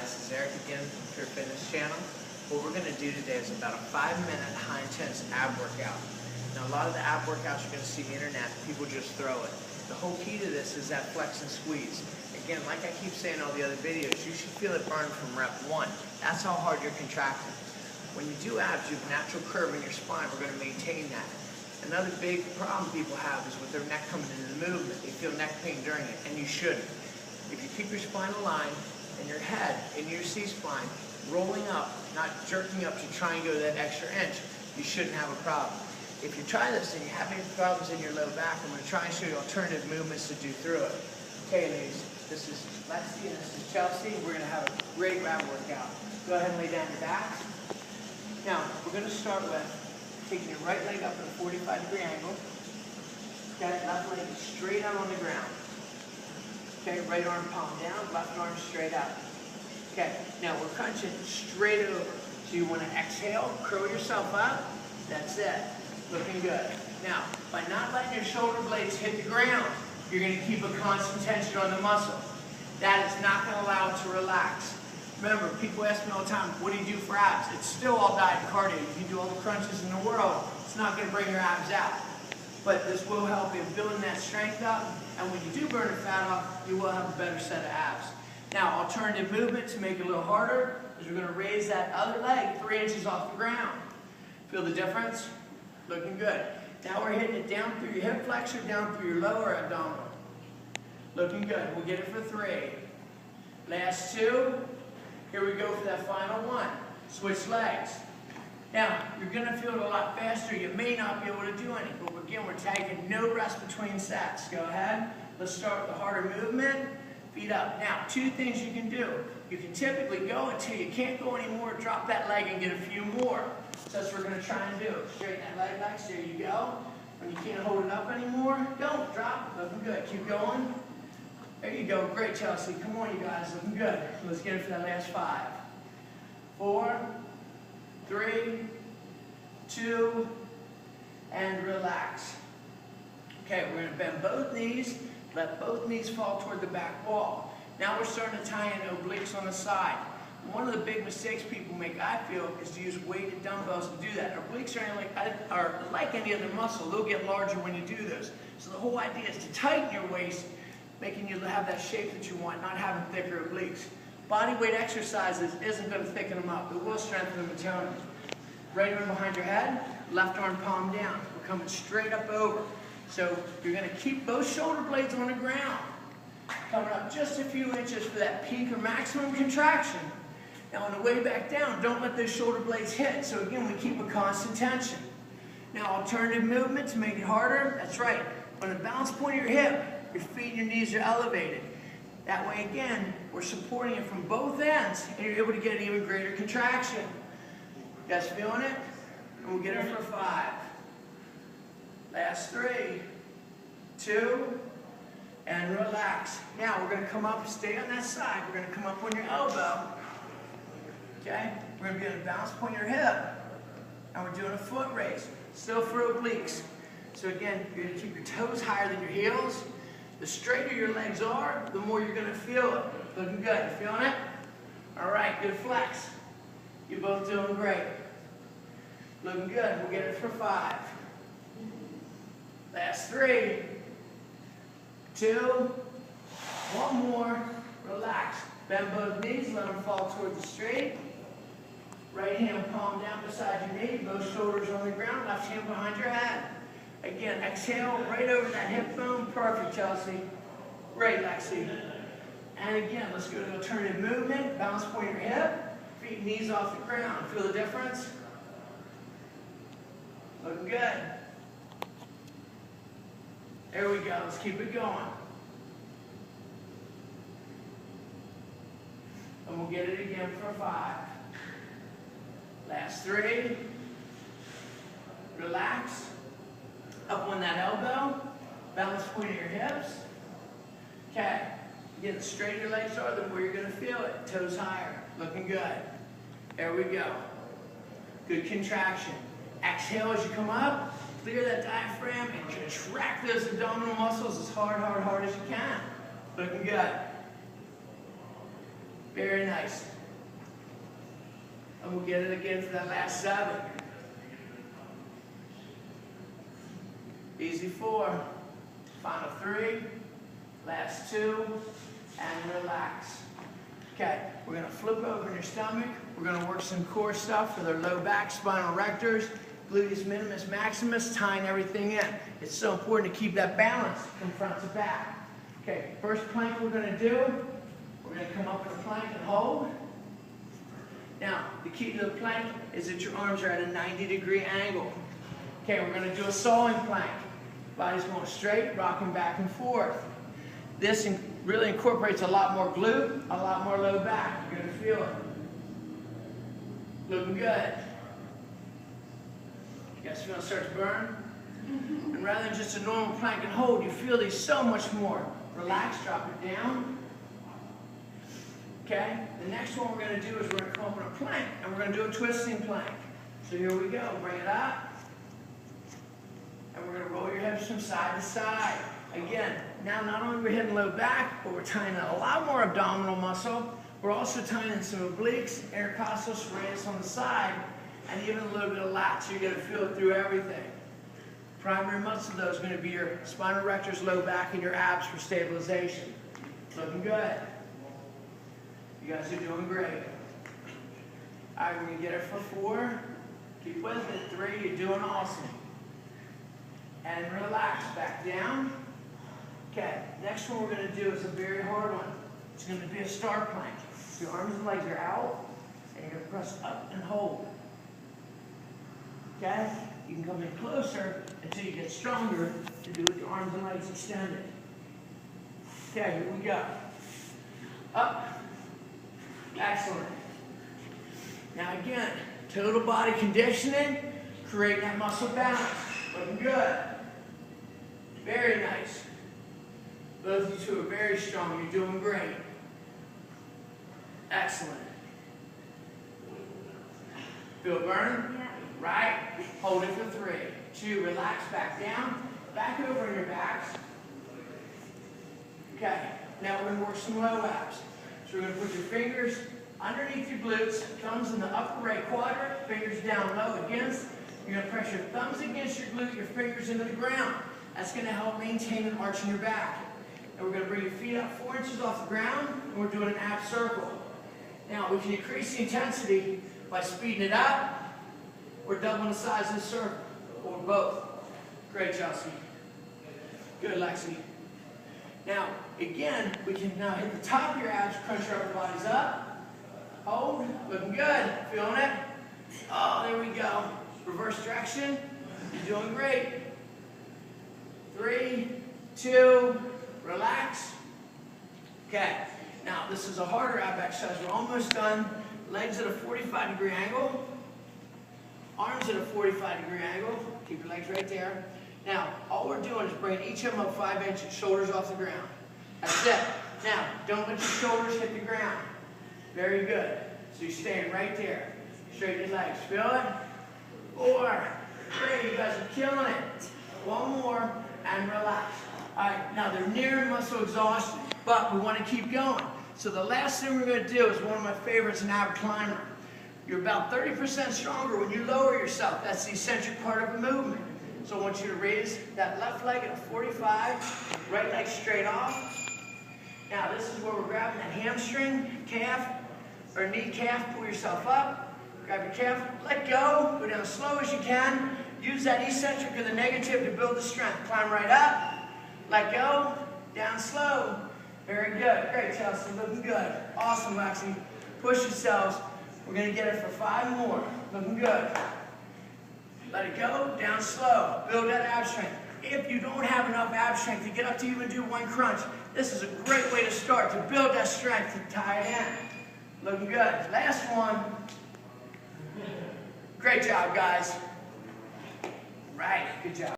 This is Eric again from Pure Fitness Channel. What we're going to do today is about a 5-minute high-intense ab workout. Now, a lot of the ab workouts you're going to see on the internet, people just throw it. The whole key to this is that flex and squeeze. Again, like I keep saying in all the other videos, you should feel it burn from rep 1. That's how hard you're contracting. When you do abs, you have a natural curve in your spine. We're going to maintain that. Another big problem people have is with their neck coming into the movement. They feel neck pain during it, and you shouldn't. If you keep your spine aligned and your head in your C-spine rolling up, not jerking up to try and go that extra inch, you shouldn't have a problem. If you try this and you have any problems in your low back, I'm going to try and show you alternative movements to do through it. Okay, ladies, this is Lexi and this is Chelsea. We're going to have a great ab workout. Go ahead and lay down your back. Now, we're going to start with taking your right leg up at a 45-degree angle. Okay, left leg is straight out on the ground. Okay, right arm palm down, left arm straight out. Okay, now we're crunching straight over. So you want to exhale, curl yourself up. That's it. Looking good. Now, by not letting your shoulder blades hit the ground, you're going to keep a constant tension on the muscle. That is not going to allow it to relax. Remember, people ask me all the time, what do you do for abs? It's still all diet and cardio. You can do all the crunches in the world. It's not going to bring your abs out. But this will help in building that strength up, and when you do burn the fat off, you will have a better set of abs. Now, alternative movement to make it a little harder is we're going to raise that other leg 3 inches off the ground. Feel the difference? Looking good. Now we're hitting it down through your hip flexor, down through your lower abdominal. Looking good. We'll get it for 3. Last 2. Here we go for that final 1. Switch legs. Now, you're going to feel it a lot faster. You may not be able to do any, but again, we're taking no rest between sets. Go ahead. Let's start with the harder movement. Feet up. Now, 2 things you can do. You can typically go until you can't go anymore, drop that leg and get a few more. So that's what we're going to try and do. Straighten that leg back. There you go. When you can't hold it up anymore, don't drop. Looking good. Keep going. There you go. Great, Chelsea. Come on, you guys. Looking good. Let's get it for that last 5. 4, 3, 2, and relax. Okay, we're going to bend both knees, let both knees fall toward the back wall. Now we're starting to tie in obliques on the side. One of the big mistakes people make, I feel, is to use weighted dumbbells to do that. Obliques are like any other muscle. They'll get larger when you do those. So the whole idea is to tighten your waist, making you have that shape that you want, not having thicker obliques. Body weight exercises isn't going to thicken them up. It will strengthen them and tone them. Right arm behind your head, left arm palm down. We're coming straight up over. So you're going to keep both shoulder blades on the ground. Coming up just a few inches for that peak or maximum contraction. Now on the way back down, don't let those shoulder blades hit. So again, we keep a constant tension. Now alternative movement to make it harder. That's right. On the balance point of your hip, your feet and your knees are elevated. That way again, we're supporting it from both ends and you're able to get an even greater contraction. You guys feeling it? And we'll get it for 5. Last 3, 2, and relax. Now we're going to come up, stay on that side. We're going to come up on your elbow. Okay? We're going to be on the balance point of your hip. And we're doing a foot raise. Still for obliques. So again, you're going to keep your toes higher than your heels. The straighter your legs are, the more you're going to feel it. Looking good. You feeling it? All right, good flex. You're both doing great. Looking good. We'll get it for 5. Last 3, 2, 1 more. Relax. Bend both knees. Let them fall towards the straight. Right hand palm down beside your knee. Both shoulders on the ground. Left hand behind your head. Again, exhale right over that hip bone. Perfect, Chelsea. Great, Lexi. And again, let's go to alternative movement. Balance point your hip. Feet and knees off the ground. Feel the difference? Looking good. There we go. Let's keep it going. And we'll get it again for 5. Last 3. Relax. Up on that elbow. Balance point of your hips. Okay. Again, the straighter your legs are, the more you're going to feel it. Toes higher. Looking good. There we go. Good contraction. Exhale as you come up. Clear that diaphragm and contract those abdominal muscles as hard as you can. Looking good. Very nice. And we'll get it again for that last 7. Easy 4. Final 3. Last 2. And relax. Okay, we're going to flip over in your stomach. We're going to work some core stuff for their low back, spinal erectors, gluteus minimus maximus, tying everything in. It's so important to keep that balance from front to back. Okay, first plank we're going to do, we're going to come up in a plank and hold. Now, the key to the plank is that your arms are at a 90-degree angle. Okay, we're going to do a sawing plank. Body's going straight, rocking back and forth. This really incorporates a lot more glute, a lot more low back. You're going to feel it. Looking good. You guys feel it start to burn? And rather than just a normal plank and hold, you feel these so much more. Relax, drop it down. Okay? The next one we're going to do is we're going to come up in a plank, and we're going to do a twisting plank. So here we go. Bring it up. And we're going to roll your hips from side to side. Again, now not only are we hitting low back, but we're tying in a lot more abdominal muscle. We're also tying in some obliques, intercostal serratus on the side, and even a little bit of lats. So you're going to feel it through everything. Primary muscle, though, is going to be your spinal erectors, low back, and your abs for stabilization. Looking good. You guys are doing great. All right, we're going to get it for 4. Keep with it. 3, you're doing awesome. And relax, back down. Okay, next one we're going to do is a very hard one. It's going to be a star plank. So your arms and legs are out, and you're going to press up and hold. Okay? You can come in closer until you get stronger to do with your arms and legs extended. Okay, here we go. Up. Excellent. Now again, total body conditioning, creating that muscle balance. Looking good. Very nice. Both of you two are very strong. You're doing great. Excellent. Feel it burning? Yeah. Right. Hold it for 3. 2, relax, back down. Back over on your backs. Okay. Now we're going to work some low abs. So we're going to put your fingers underneath your glutes, thumbs in the upper right quadrant, fingers down low against. You're going to press your thumbs against your glute, your fingers into the ground. That's going to help maintain an arch in your back. And we're going to bring your feet up 4 inches off the ground, and we're doing an ab circle. Now, we can increase the intensity by speeding it up or doubling the size of the circle, or both. Great, Chelsea. Good, Lexi. Now, again, we can now hit the top of your abs, crunch your upper bodies up. Hold, looking good. Feeling it? Oh, there we go. Reverse direction. You're doing great. 3, 2, relax. Okay, now this is a harder ab exercise. We're almost done. Legs at a 45-degree angle. Arms at a 45-degree angle. Keep your legs right there. Now, all we're doing is bringing each of them up 5 inches, shoulders off the ground. That's it. Now, don't let your shoulders hit the ground. Very good. So you're staying right there. Straighten your legs. Feel it? 4, 3, you guys are killing it. 1 more, and relax. All right, now they're near muscle exhaustion, but we want to keep going. So the last thing we're going to do is one of my favorites, an ab climber. You're about 30% stronger when you lower yourself. That's the eccentric part of the movement. So I want you to raise that left leg at a 45, right leg straight off. Now this is where we're grabbing that hamstring, calf, or knee calf. Pull yourself up, grab your calf, let go down as slow as you can. Use that eccentric or the negative to build the strength. Climb right up, let go, down slow. Very good. Great, Chelsea. Looking good. Awesome, Lexi. Push yourselves. We're going to get it for 5 more. Looking good. Let it go, down slow. Build that ab strength. If you don't have enough ab strength to get up to even do 1 crunch, this is a great way to start to build that strength to tie it in. Looking good. Last one. Great job, guys. Right. Good job.